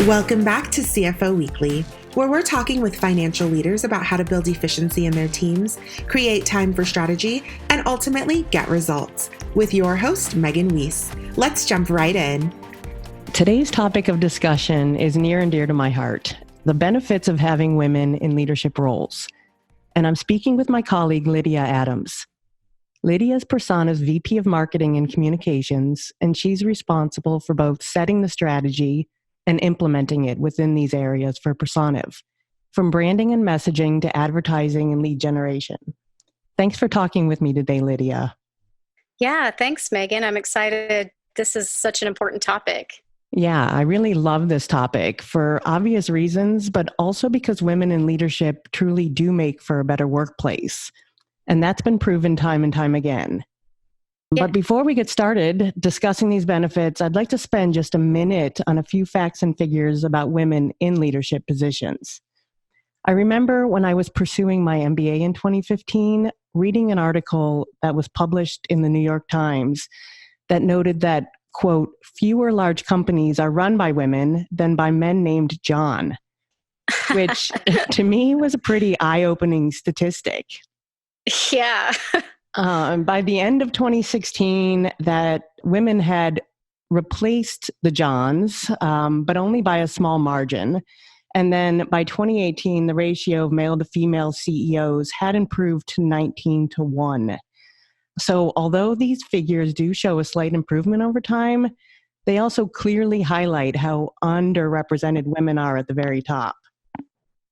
Welcome back to CFO Weekly, where we're talking with financial leaders about how to build efficiency in their teams, create time for strategy, and ultimately get results. With your host, Megan Weiss. Let's jump right in. Today's topic of discussion is near and dear to my heart, the benefits of having women in leadership roles. And I'm speaking with my colleague, Lydia Adams. Lydia is Personiv's VP of Marketing and Communications, and she's responsible for both setting the strategy and implementing it within these areas for Personiv, from branding and messaging to advertising and lead generation. Thanks for talking with me today, Lydia. Yeah, thanks, Megan. I'm excited. This is such an important topic. Yeah, I really love this topic for obvious reasons, but also because women in leadership truly do make for a better workplace. And that's been proven time and time again. Yeah. But before we get started discussing these benefits, I'd like to spend just a minute on a few facts and figures about women in leadership positions. I remember when I was pursuing my MBA in 2015, reading an article that was published in the New York Times that noted that, quote, fewer large companies are run by women than by men named John, which to me was a pretty eye-opening statistic. Yeah. By the end of 2016, that women had replaced the Johns, but only by a small margin. And then by 2018, the ratio of male to female CEOs had improved to 19-1. So although these figures do show a slight improvement over time, they also clearly highlight how underrepresented women are at the very top.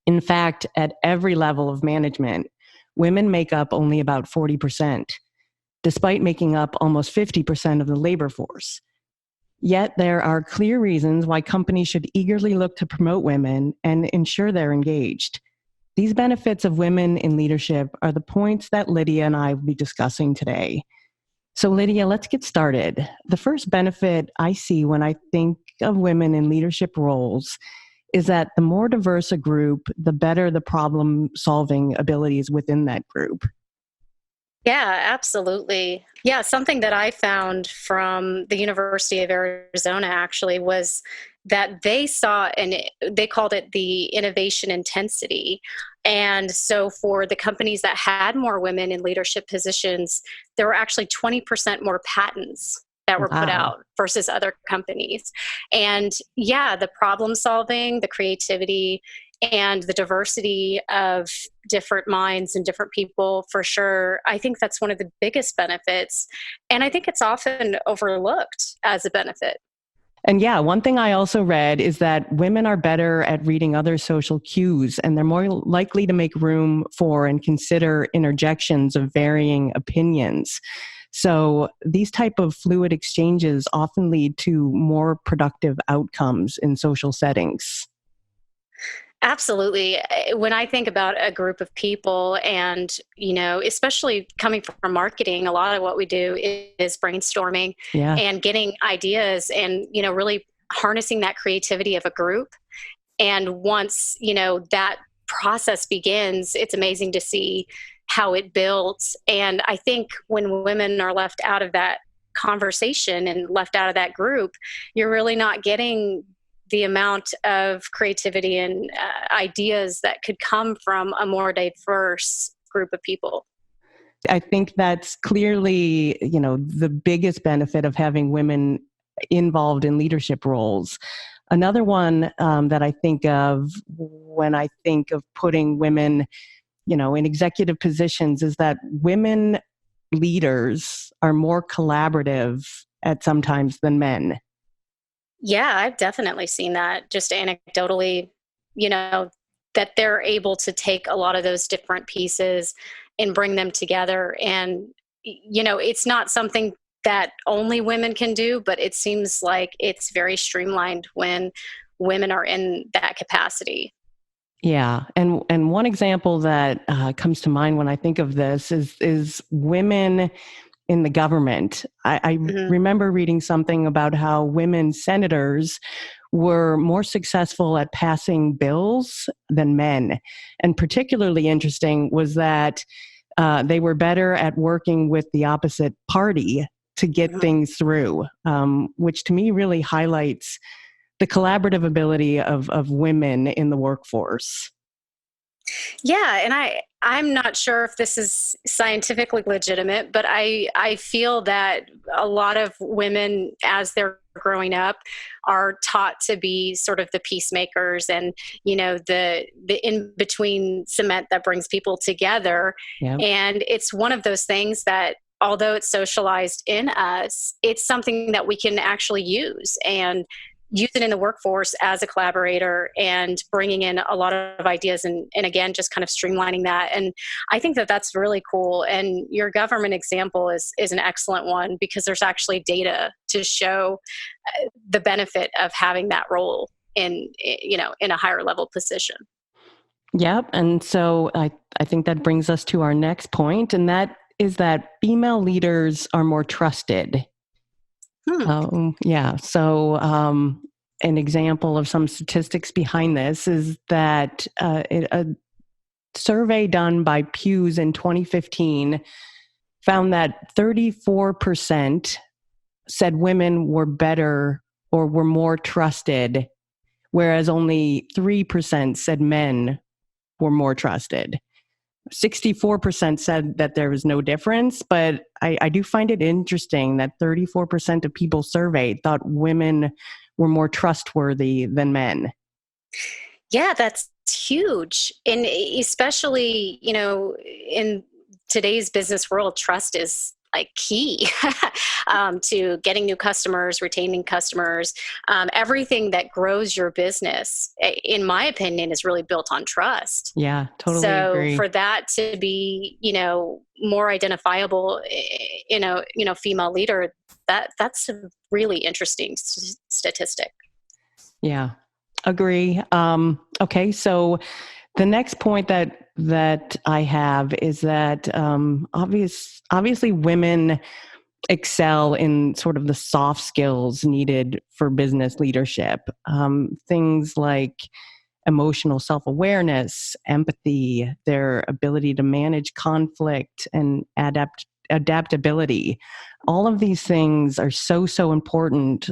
In fact, at every level of management, women make up only about 40%, despite making up almost 50% of the labor force. Yet there are clear reasons why companies should eagerly look to promote women and ensure they're engaged. These benefits of women in leadership are the points that Lydia and I will be discussing today. So Lydia, let's get started. The first benefit I see when I think of women in leadership roles is that the more diverse a group, the better the problem-solving abilities within that group. Yeah, absolutely. Yeah, something that I found from the University of Arizona actually was that they saw, and they called it the innovation intensity. And so for the companies that had more women in leadership positions, there were actually 20% more patents that were put out versus other companies. And yeah, the problem solving, the creativity, and the diversity of different minds and different people, for sure, I think that's one of the biggest benefits. And I think it's often overlooked as a benefit. And yeah, one thing I also read is that women are better at reading other social cues, and they're more likely to make room for and consider interjections of varying opinions. So these type of fluid exchanges often lead to more productive outcomes in social settings. Absolutely. When I think about a group of people and, especially coming from marketing, a lot of what we do is brainstorming and getting ideas and, really harnessing that creativity of a group. And once, that process begins, it's amazing to see how it builds. And I think when women are left out of that conversation and left out of that group, you're really not getting the amount of creativity and ideas that could come from a more diverse group of people. I think that's clearly, the biggest benefit of having women involved in leadership roles. Another one that I think of when I think of putting women, in executive positions is that women leaders are more collaborative at sometimes than men. Yeah, I've definitely seen that just anecdotally, that they're able to take a lot of those different pieces and bring them together. And, it's not something that only women can do, but it seems like it's very streamlined when women are in that capacity. Yeah. And one example that comes to mind when I think of this is women in the government. I remember reading something about how women senators were more successful at passing bills than men. And particularly interesting was that they were better at working with the opposite party to get things through, which to me really highlights the collaborative ability of women in the workforce. Yeah, and I'm not sure if this is scientifically legitimate, but I feel that a lot of women, as they're growing up, are taught to be sort of the peacemakers and, the in between cement that brings people together. Yeah. And it's one of those things that, although it's socialized in us, it's something that we can actually use and use it in the workforce as a collaborator and bringing in a lot of ideas and again, just kind of streamlining that. And I think that that's really cool. And your government example is an excellent one because there's actually data to show the benefit of having that role in a higher level position. Yep. And so I think that brings us to our next point, and that is that female leaders are more trusted. Yeah. So an example of some statistics behind this is that a survey done by Pew's in 2015 found that 34% said women were better or were more trusted, whereas only 3% said men were more trusted. 64% said that there was no difference, but I do find it interesting that 34% of people surveyed thought women were more trustworthy than men. Yeah, that's huge. And especially, in today's business world, trust is like key to getting new customers, retaining customers. Everything that grows your business, in my opinion, is really built on trust. Yeah, totally agree. So for that to be, more identifiable in a female leader, that's a really interesting statistic. Yeah, agree. Okay, so the next point that I have is that obviously women excel in sort of the soft skills needed for business leadership. Things like emotional self-awareness, empathy, their ability to manage conflict, and adaptability. All of these things are so important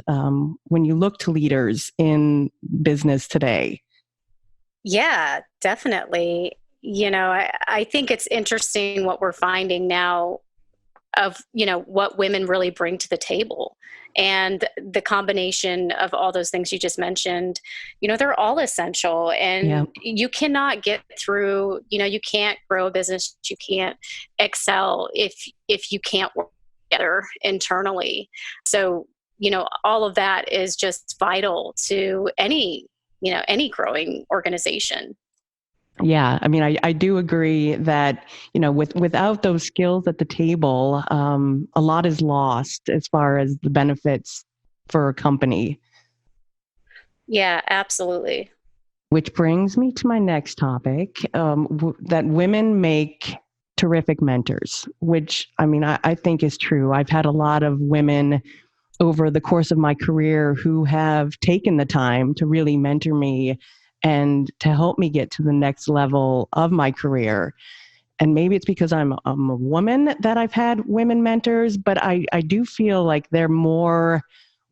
when you look to leaders in business today. Yeah, definitely. I think it's interesting what we're finding now of, what women really bring to the table. And the combination of all those things you just mentioned, they're all essential. And you cannot get through, you can't grow a business, you can't excel if you can't work together internally. So, all of that is just vital to any growing organization. Yeah, I mean, I do agree that, without those skills at the table, a lot is lost as far as the benefits for a company. Yeah, absolutely. Which brings me to my next topic, that women make terrific mentors, which, I mean, I think is true. I've had a lot of women over the course of my career who have taken the time to really mentor me and to help me get to the next level of my career. And maybe it's because I'm a woman that I've had women mentors, but I do feel like they're more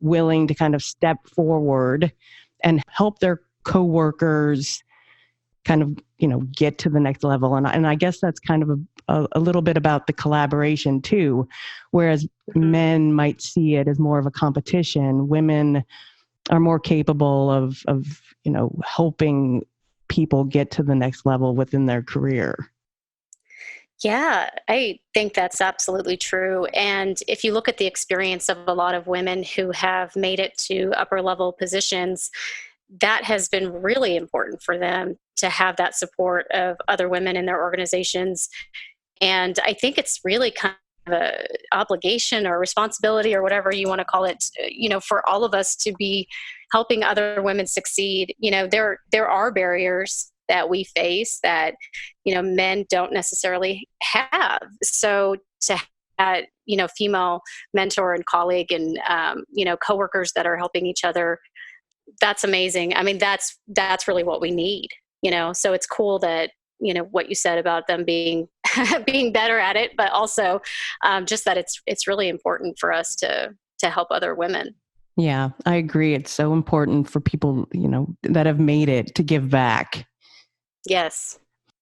willing to kind of step forward and help their coworkers kind of, get to the next level. And I guess that's kind of a little bit about the collaboration too, whereas men might see it as more of a competition. Women are more capable of helping people get to the next level within their career. Yeah, I think that's absolutely true. And if you look at the experience of a lot of women who have made it to upper level positions, that has been really important for them to have that support of other women in their organizations. And I think it's really kind of a obligation or responsibility or whatever you want to call it, for all of us to be helping other women succeed. There are barriers that we face that, men don't necessarily have. So to have, female mentor and colleague and, coworkers that are helping each other, that's amazing. I mean, that's really what we need, so it's cool that, what you said about them being being better at it, but also just that it's really important for us to help other women. Yeah, I agree. It's so important for people, that have made it to give back. Yes.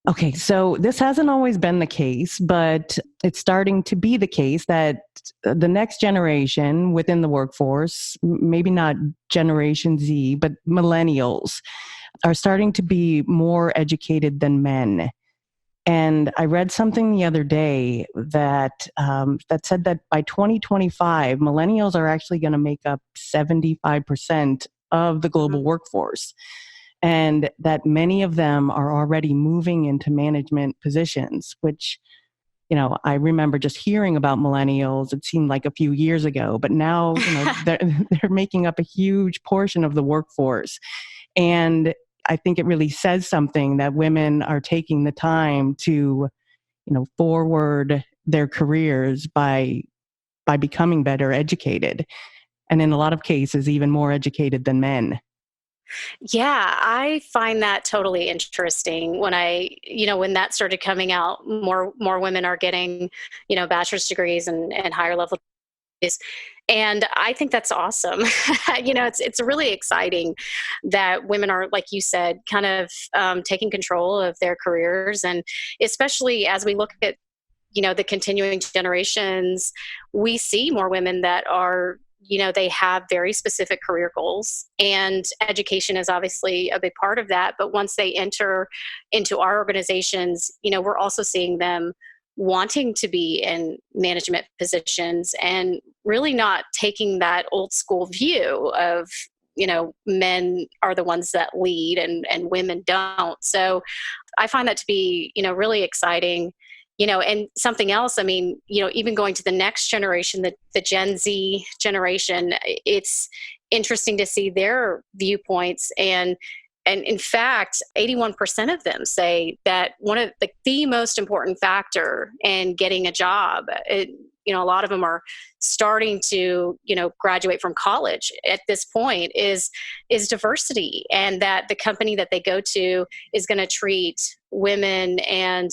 Okay, so this hasn't always been the case, but it's starting to be the case that the next generation within the workforce, maybe not Generation Z, but millennials, are starting to be more educated than men. And I read something the other day that that said that by 2025, millennials are actually going to make up 75% of the global workforce, and that many of them are already moving into management positions, which, I remember just hearing about millennials. It seemed like a few years ago, but now, they're making up a huge portion of the workforce. And I think it really says something that women are taking the time to, forward their careers by becoming better educated. And in a lot of cases, even more educated than men. Yeah, I find that totally interesting. When that started coming out, more women are getting, bachelor's degrees and higher level degrees. And I think that's awesome. It's really exciting that women are, like you said, kind of taking control of their careers. And especially as we look at, the continuing generations, we see more women that are, they have very specific career goals, and education is obviously a big part of that. But once they enter into our organizations, we're also seeing them wanting to be in management positions and really not taking that old school view of, men are the ones that lead and women don't. So I find that to be, really exciting. And something else, even going to the next generation, the Gen Z generation, it's interesting to see their viewpoints. And in fact, 81% of them say that one of the most important factor in getting a job, a lot of them are starting to, graduate from college at this point, is diversity, and that the company that they go to is going to treat women and,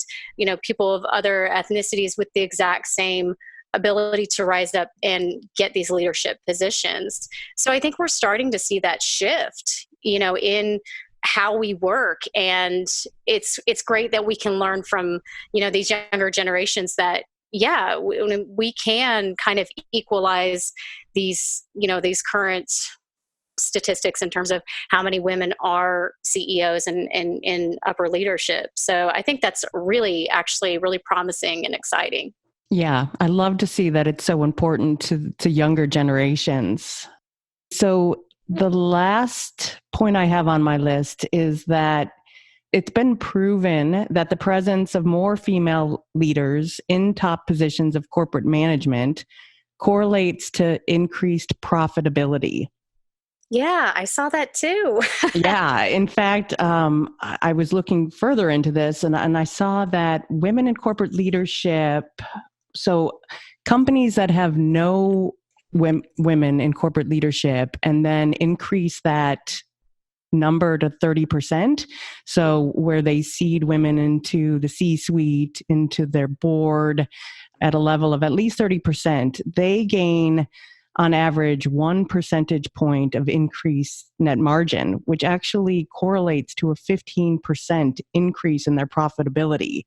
people of other ethnicities with the exact same ability to rise up and get these leadership positions. So I think we're starting to see that shift, in how we work. And it's great that we can learn from, these younger generations that, yeah, we can kind of equalize these, these current statistics in terms of how many women are CEOs and in upper leadership. So I think that's actually really promising and exciting. Yeah, I love to see that it's so important to younger generations. So the last point I have on my list is that it's been proven that the presence of more female leaders in top positions of corporate management correlates to increased profitability. Yeah, I saw that too. Yeah, in fact, I was looking further into this, and I saw that women in corporate leadership, so companies that have no women in corporate leadership and then increase that number to 30%. So where they seed women into the C-suite, into their board at a level of at least 30%, they gain on average 1 percentage point of increased net margin, which actually correlates to a 15% increase in their profitability,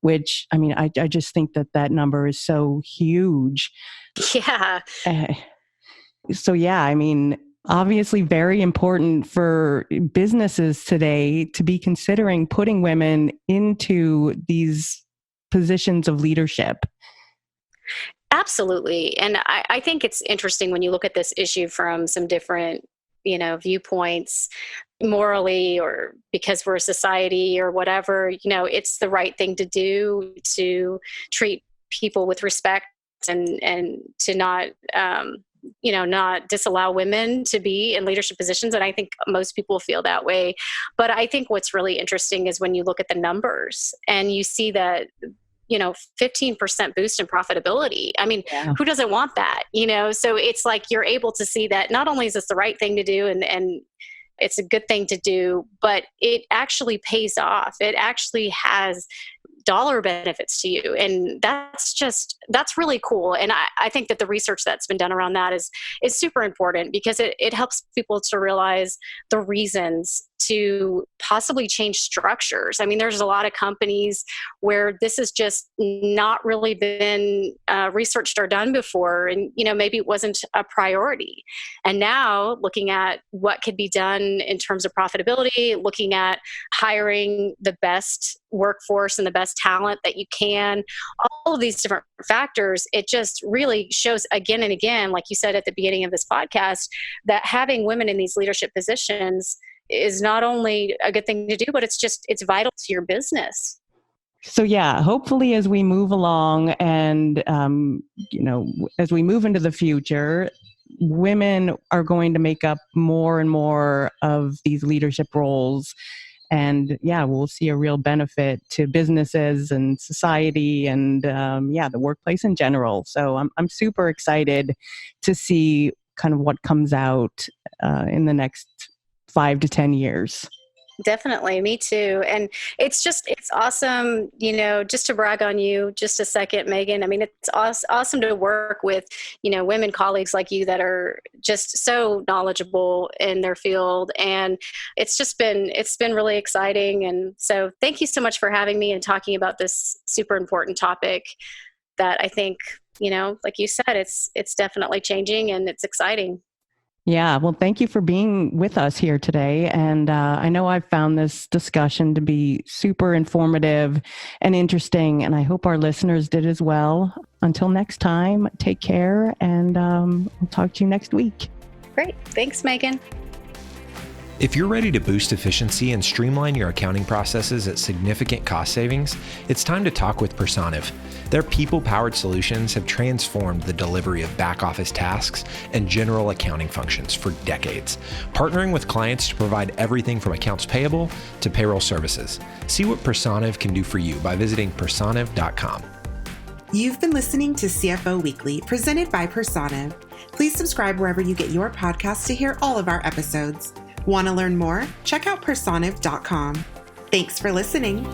which, I just think that number is so huge. Yeah. So yeah, obviously very important for businesses today to be considering putting women into these positions of leadership. Absolutely. And I think it's interesting when you look at this issue from some different, viewpoints, morally, or because we're a society or whatever, it's the right thing to do to treat people with respect and to not, not disallow women to be in leadership positions. And I think most people feel that way. But I think what's really interesting is when you look at the numbers and you see that, 15% boost in profitability. Yeah. Who doesn't want that? So it's like you're able to see that not only is this the right thing to do and it's a good thing to do, but it actually pays off. It actually has dollar benefits to you. And that's really cool. And I think that the research that's been done around that is super important, because it helps people to realize the reasons to possibly change structures. I mean, there's a lot of companies where this has just not really been researched or done before. And, maybe it wasn't a priority. And now looking at what could be done in terms of profitability, looking at hiring the best workforce and the best talent that you can, all of these different factors, it just really shows again and again, like you said at the beginning of this podcast, that having women in these leadership positions is not only a good thing to do, but it's vital to your business. So yeah, hopefully as we move along and, as we move into the future, women are going to make up more and more of these leadership roles. And yeah, we'll see a real benefit to businesses and society and the workplace in general. So I'm super excited to see kind of what comes out in the next 5 to 10 years. Definitely. Me too. And it's awesome, just to brag on you just a second, Megan. I mean, it's awesome to work with, women colleagues like you that are just so knowledgeable in their field. And it's been really exciting. And so thank you so much for having me and talking about this super important topic that I think, like you said, it's definitely changing and it's exciting. Yeah, well, thank you for being with us here today. And I know I've found this discussion to be super informative and interesting, and I hope our listeners did as well. Until next time, take care, and I'll talk to you next week. Great. Thanks, Megan. If you're ready to boost efficiency and streamline your accounting processes at significant cost savings, it's time to talk with Personiv. Their people-powered solutions have transformed the delivery of back-office tasks and general accounting functions for decades, partnering with clients to provide everything from accounts payable to payroll services. See what Personiv can do for you by visiting personiv.com. You've been listening to CFO Weekly, presented by Personiv. Please subscribe wherever you get your podcasts to hear all of our episodes. Want to learn more? Check out personiv.com. Thanks for listening.